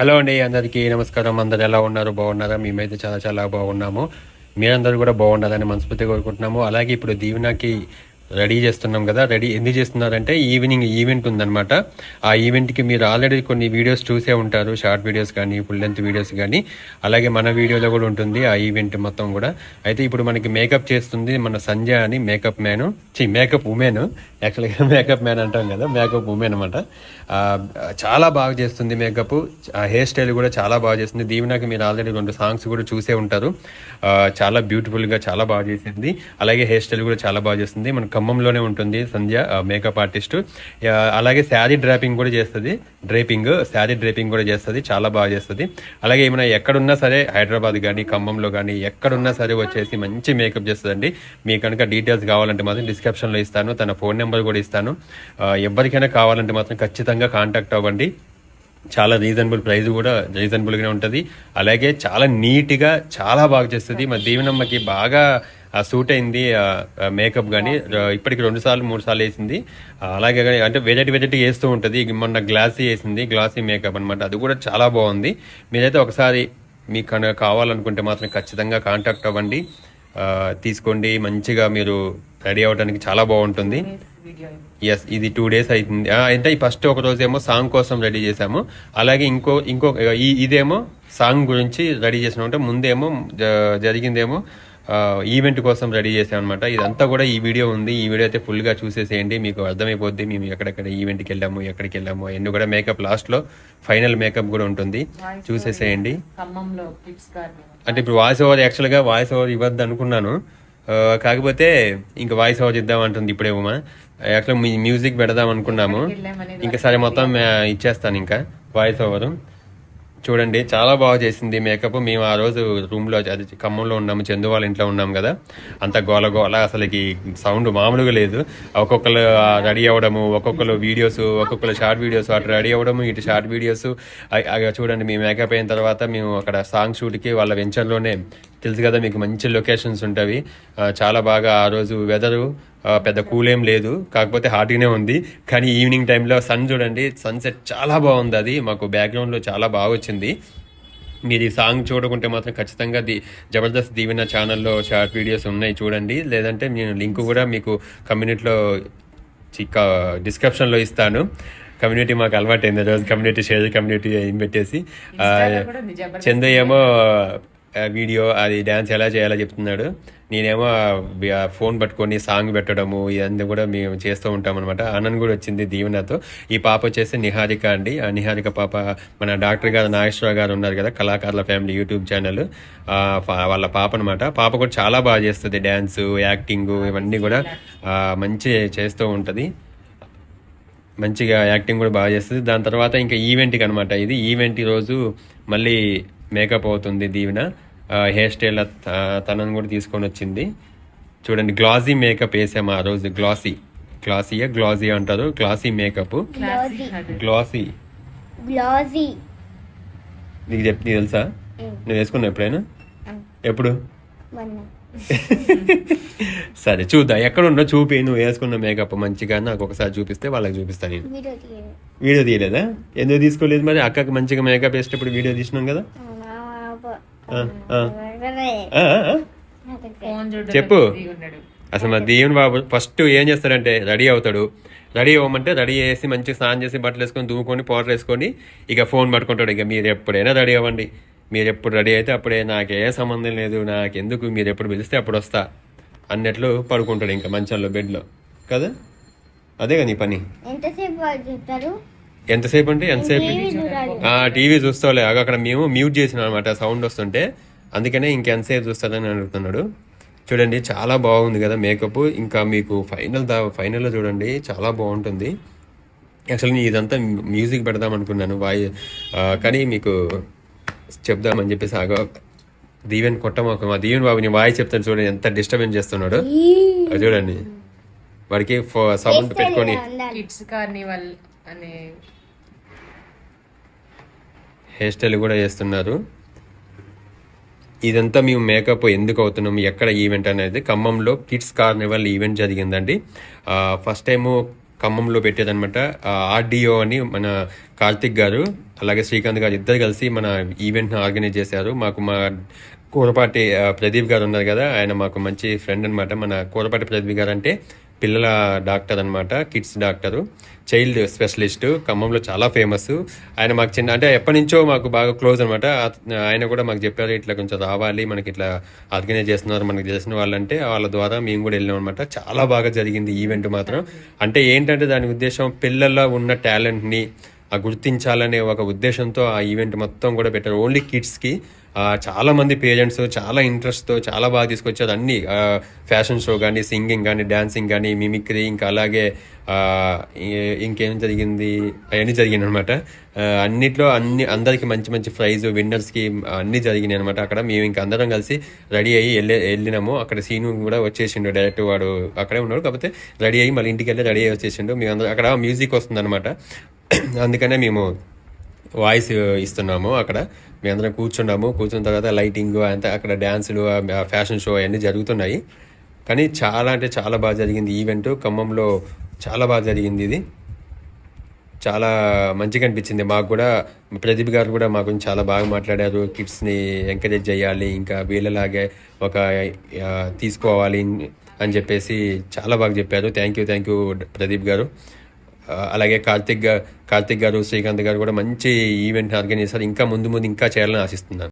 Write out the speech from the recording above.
Hello అండి, అందరికీ నమస్కారం. అందరు ఎలా ఉన్నారు? బాగున్నారా? మేమైతే చాలా చాలా బాగున్నాము. మీరందరూ కూడా బాగుండాలని మనస్ఫూర్తిగా కోరుకుంటున్నాము. అలాగే ఇప్పుడు దీవెనకి రెడీ చేస్తున్నాం కదా. రెడీ ఎందుకు చేస్తున్నారంటే ఈవినింగ్ ఈవెంట్ ఉందన్నమాట. ఆ ఈవెంట్కి మీరు ఆల్రెడీ కొన్ని వీడియోస్ చూసే ఉంటారు, షార్ట్ వీడియోస్ కానీ ఫుల్ లెంత్ వీడియోస్ కానీ. అలాగే మన వీడియోలో కూడా ఉంటుంది ఆ ఈవెంట్ మొత్తం కూడా. అయితే ఇప్పుడు మనకి మేకప్ చేస్తుంది మన సంజయ్ అని, మేకప్ మ్యాన్, మేకప్ ఉమెన్. యాక్చువల్గా మేకప్ మ్యాన్ అంటాం కదా, మేకప్ ఉమెన్ అనమాట. చాలా బాగా చేస్తుంది మేకప్. హెయిర్ స్టైల్ కూడా చాలా బాగా చేస్తుంది. దీవెనకి మీరు ఆల్రెడీ 2 సాంగ్స్ కూడా చూసే ఉంటారు. చాలా బ్యూటిఫుల్గా చాలా బాగా చేసింది. అలాగే హెయిర్ స్టైల్ కూడా చాలా బాగా చేస్తుంది. మన ఖమ్మంలోనే ఉంటుంది సంధ్య, మేకప్ ఆర్టిస్ట్. అలాగే శారీ డ్రాపింగ్ కూడా చేస్తుంది. శారీ డ్రేపింగ్ కూడా చేస్తుంది, చాలా బాగా చేస్తుంది. అలాగే ఏమైనా ఎక్కడున్నా సరే, హైదరాబాద్ కానీ ఖమ్మంలో కానీ ఎక్కడున్నా సరే వచ్చేసి మంచి మేకప్ చేస్తుందండి. మీకు కనుక డీటెయిల్స్ కావాలంటే మాత్రం డిస్క్రిప్షన్లో ఇస్తాను, తన ఫోన్ నెంబర్ కూడా ఇస్తాను. ఎవరికైనా కావాలంటే మాత్రం ఖచ్చితంగా కాంటాక్ట్ అవ్వండి. చాలా రీజనబుల్ ప్రైస్ కూడా రీజనబుల్గానే ఉంటుంది. అలాగే చాలా నీట్గా చాలా బాగా చేస్తుంది. మా దీవెనమ్మకి బాగా సూట్ అయింది మేకప్. కానీ ఇప్పటికి 2 సార్లు 3 సార్లు వేసింది. అలాగే కానీ అంటే వెరైటీ వేస్తూ ఉంటుంది. మొన్న గ్లాసీ వేసింది, గ్లాసీ మేకప్ అనమాట. అది కూడా చాలా బాగుంది. మీరైతే ఒకసారి మీకు కావాలనుకుంటే మాత్రం ఖచ్చితంగా కాంటాక్ట్ అవ్వండి, తీసుకోండి. మంచిగా మీరు రెడీ అవ్వడానికి చాలా బాగుంటుంది. ఎస్, ఇది 2 days అవుతుంది. అంటే ఫస్ట్ ఒక రోజు ఏమో సాంగ్ కోసం రెడీ చేసాము. అలాగే ఇంకో ఇదేమో సాంగ్ గురించి రెడీ చేసాము. అంటే ముందేమో జరిగిందేమో ఈవెంట్ కోసం రెడీ చేసాం అనమాట. ఇదంతా కూడా ఈ వీడియో ఉంది. ఈ వీడియో అయితే ఫుల్గా చూసేసేయండి, మీకు అర్థమైపోద్ది మేము ఎక్కడెక్కడ ఈవెంట్కి వెళ్ళాము, ఎక్కడికి వెళ్ళాము అన్నీ కూడా. మేకప్ లాస్ట్లో ఫైనల్ మేకప్ కూడా ఉంటుంది, చూసేసేయండి. అంటే ఇప్పుడు వాయిస్ ఓవర్, యాక్చువల్గా వాయిస్ ఓవర్ ఇవ్వద్దు అనుకున్నాను, కాకపోతే ఇంకా వాయిస్ ఓవర్ ఇద్దాం అంటుంది ఇప్పుడేమో. యాక్చువల్గా మ్యూజిక్ పెడదాం అనుకున్నాము, ఇంకా సరే మొత్తం ఇచ్చేస్తాను ఇంకా వాయిస్ ఓవర్. చూడండి చాలా బాగా చేసింది మేకప్. మేము ఆ రోజు రూమ్లో, అది ఖమ్మంలో ఉన్నాము, చందు వాళ్ళ ఇంట్లో ఉన్నాం కదా. అంత గోల అసలుకి సౌండ్ మామూలుగా లేదు. ఒక్కొక్కరు రెడీ అవ్వడము, ఒక్కొక్కరు వీడియోస్, ఒక్కొక్కరు షార్ట్ వీడియోస్, అటు రెడీ అవ్వడము, ఇటు షార్ట్ వీడియోస్. చూడండి మేము మేకప్ అయిన తర్వాత మేము అక్కడ సాంగ్ షూట్కి వాళ్ళ వెంచర్లోనే, తెలుసు కదా మీకు, మంచి లొకేషన్స్ ఉంటాయి. చాలా బాగా ఆ రోజు వెదరు పెద్ద కూల్ ఏం లేదు, కాకపోతే హాట్గానే ఉంది. కానీ ఈవినింగ్ టైంలో సన్ చూడండి, సన్సెట్ చాలా బాగుంది. అది మాకు బ్యాక్గ్రౌండ్లో చాలా బాగా వచ్చింది. మీరు ఈ సాంగ్ చూడకుంటే మాత్రం ఖచ్చితంగా జబర్దస్త్ దీవెన ఛానల్లో షార్ట్ వీడియోస్ ఉన్నాయి, చూడండి. లేదంటే నేను లింక్ కూడా మీకు కమ్యూనిటీలో డిస్క్రిప్షన్లో ఇస్తాను. కమ్యూనిటీ మాకు అలవాటైంది, రోజు కమ్యూనిటీ షేర్ కమ్యూనిటీ ఏం పెట్టేసి. చందు ఏమో వీడియో, అది డ్యాన్స్ ఎలా చేయాలో చెప్తున్నాడు. నేనేమో ఫోన్ పట్టుకొని సాంగ్ పెట్టడము, ఇవన్నీ కూడా మేము చేస్తూ ఉంటాం అనమాట. ఆనంద్ కూడా వచ్చింది దీవెనతో. ఈ పాప వచ్చేసి నిహారిక అండి. ఆ నిహారిక పాప మన డాక్టర్ గారు నాగేశ్వరరావు గారు ఉన్నారు కదా, కళాకారుల ఫ్యామిలీ యూట్యూబ్ ఛానల్, వాళ్ళ పాప అనమాట. పాప కూడా చాలా బాగా చేస్తుంది, డ్యాన్సు, యాక్టింగ్, ఇవన్నీ కూడా మంచి చేస్తూ ఉంటుంది. మంచిగా యాక్టింగ్ కూడా బాగా చేస్తుంది. దాని తర్వాత ఇంకా ఈవెంట్కి అనమాట. ఇది ఈవెంట్ రోజు మళ్ళీ మేకప్ అవుతుంది దీవెన. హెయిర్ స్టైల్ తనను కూడా తీసుకొని వచ్చింది. చూడండి, గ్లాసీ మేకప్ వేసాము ఆ రోజు. గ్లాసీ అంటారు, గ్లాసీ మేకప్. గ్లాసీ నీకు తెలుసా? నువ్వు వేసుకున్నావు ఎప్పుడైనా? ఎప్పుడు? సరే చూద్దాం, ఎక్కడున్నా చూపి. నువ్వు వేసుకున్న మేకప్ మంచిగా నాకు ఒకసారి చూపిస్తే వాళ్ళకి చూపిస్తాను. నేను వీడియో తీయలేదా? ఎందుకు తీసుకోలేదు మరి? అక్కకి మంచిగా మేకప్ వేసేటప్పుడు వీడియో తీసినాం కదా. చెప్పు అసలు. మా దీవెన్ బాబు ఫస్ట్ ఏం చేస్తాడంటే రెడీ అవుతాడు. రెడీ అవ్వమంటే రెడీ చేసి మంచిగా స్నానం చేసి బట్టలు వేసుకొని దూకొని పౌడర్ వేసుకొని ఇక ఫోన్ పట్టుకుంటాడు. ఇక మీరు ఎప్పుడైనా రెడీ అవ్వండి, మీరు ఎప్పుడు రెడీ అయితే అప్పుడే, నాకే సంబంధం లేదు, నాకెందుకు, మీరు ఎప్పుడు పిలిస్తే అప్పుడు వస్తా అన్నట్లు పడుకుంటాడు ఇంకా మంచంలో, బెడ్లో కదా. అదే కదా నీ పని. ఎంతసేపు అంటే ఎంతసేపు టీవీ చూస్తావులే. అక్కడ మేము మ్యూట్ చేసినాం అనమాట, సౌండ్ వస్తుంటే, అందుకనే ఇంకెంతసేపు చూస్తారని అడుగుతున్నాడు. చూడండి చాలా బాగుంది కదా మేకప్. ఇంకా మీకు ఫైనల్లో చూడండి చాలా బాగుంటుంది. యాక్చువల్లీ నేను ఇదంతా మ్యూజిక్ పెడదాం అనుకున్నాను, కానీ మీకు చెప్దామని చెప్పేసి దీవెన్ కొట్టమాకు. మా దీవెన్ బాబు నేను వాయిస్ చెప్తాను చూడండి, ఎంత డిస్టర్బెన్స్ చేస్తున్నాడు చూడండి. వాడికి సౌండ్ పెట్టుకొని హెయిర్ స్టైల్ కూడా చేస్తున్నారు. ఇదంతా మేము మేకప్ ఎందుకు అవుతున్నాము, ఎక్కడ ఈవెంట్ అనేది ఖమ్మంలో కిడ్స్ కార్నివల్ ఈవెంట్ జరిగిందండి. ఫస్ట్ టైము ఖమ్మంలో పెట్టారనమాట. ఆర్డిఓ అని మన కార్తిక్ గారు అలాగే శ్రీకాంత్ గారు ఇద్దరు కలిసి మన ఈవెంట్ని ఆర్గనైజ్ చేశారు. మా కూరపాటి ప్రదీప్ గారు ఉన్నారు కదా, ఆయన మాకు మంచి ఫ్రెండ్ అనమాట. మన కూరపాటి ప్రదీప్ గారు అంటే పిల్లల డాక్టర్ అనమాట, కిడ్స్ డాక్టరు, చైల్డ్ స్పెషలిస్ట్, ఖమ్మంలో చాలా ఫేమస్. ఆయన మాకు అంటే ఎప్పటి నుంచో మాకు బాగా క్లోజ్ అనమాట. ఆయన కూడా మాకు చెప్పారు ఇట్లా కొంచెం రావాలి, మనకి ఇట్లా ఆర్గనైజ్ చేస్తున్నారు మనకి తెలిసిన వాళ్ళంటే, వాళ్ళ ద్వారా మేము కూడా వెళ్ళాం అనమాట. చాలా బాగా జరిగింది ఈవెంట్ మాత్రం. అంటే ఏంటంటే దాని ఉద్దేశం పిల్లల్లో ఉన్న టాలెంట్ని గుర్తించాలనే ఒక ఉద్దేశంతో ఆ ఈవెంట్ మొత్తం కూడా పెట్టారు. ఓన్లీ కిడ్స్కి చాలా మంది పేరెంట్స్ చాలా ఇంట్రెస్ట్తో చాలా బాగా తీసుకొచ్చారు. అన్ని ఫ్యాషన్ షో కానీ, సింగింగ్ కానీ, డాన్సింగ్ కానీ, మిమిక్రీ, ఇంకా అలాగే ఇంకేం జరిగింది అవన్నీ జరిగినాయి అనమాట. అన్నిట్లో అందరికి మంచి మంచి ప్రైజ్ విన్నర్స్కి అన్నీ జరిగినాయి అనమాట. అక్కడ మేము ఇంకా అందరం కలిసి రెడీ అయ్యి వెళ్ళినాము. అక్కడ సీను కూడా వచ్చేసిండు డైరెక్ట్, వాడు అక్కడే ఉన్నాడు కాకపోతే రెడీ అయ్యి మళ్ళీ ఇంటికి వెళ్ళి రెడీ అయ్యి వచ్చేసిండు. మేము అందరం అక్కడ మ్యూజిక్ వస్తుంది అనమాట, అందుకనే మేము వాయిస్ ఇస్తున్నాము. అక్కడ మేము అందరం కూర్చున్న తర్వాత లైటింగ్ అంతా అక్కడ డ్యాన్సులు ఫ్యాషన్ షో అవన్నీ జరుగుతున్నాయి. కానీ చాలా అంటే చాలా బాగా జరిగింది ఈవెంట్. ఖమ్మంలో చాలా బాగా జరిగింది. ఇది చాలా మంచిగా అనిపించింది మాకు కూడా. ప్రదీప్ గారు కూడా మా గురించి చాలా బాగా మాట్లాడారు. కిడ్స్ని ఎంకరేజ్ చేయాలి, ఇంకా వీళ్ళలాగే ఒక తీసుకోవాలి అని చెప్పేసి చాలా బాగా చెప్పారు. థ్యాంక్ యూ ప్రదీప్ గారు. అలాగే కార్తిక్ గారు, శ్రీకాంత్ గారు కూడా మంచి ఈవెంట్ ఆర్గనైజ్ చేశారు. ఇంకా ముందు ఇంకా చేయాలని ఆశిస్తున్నాను.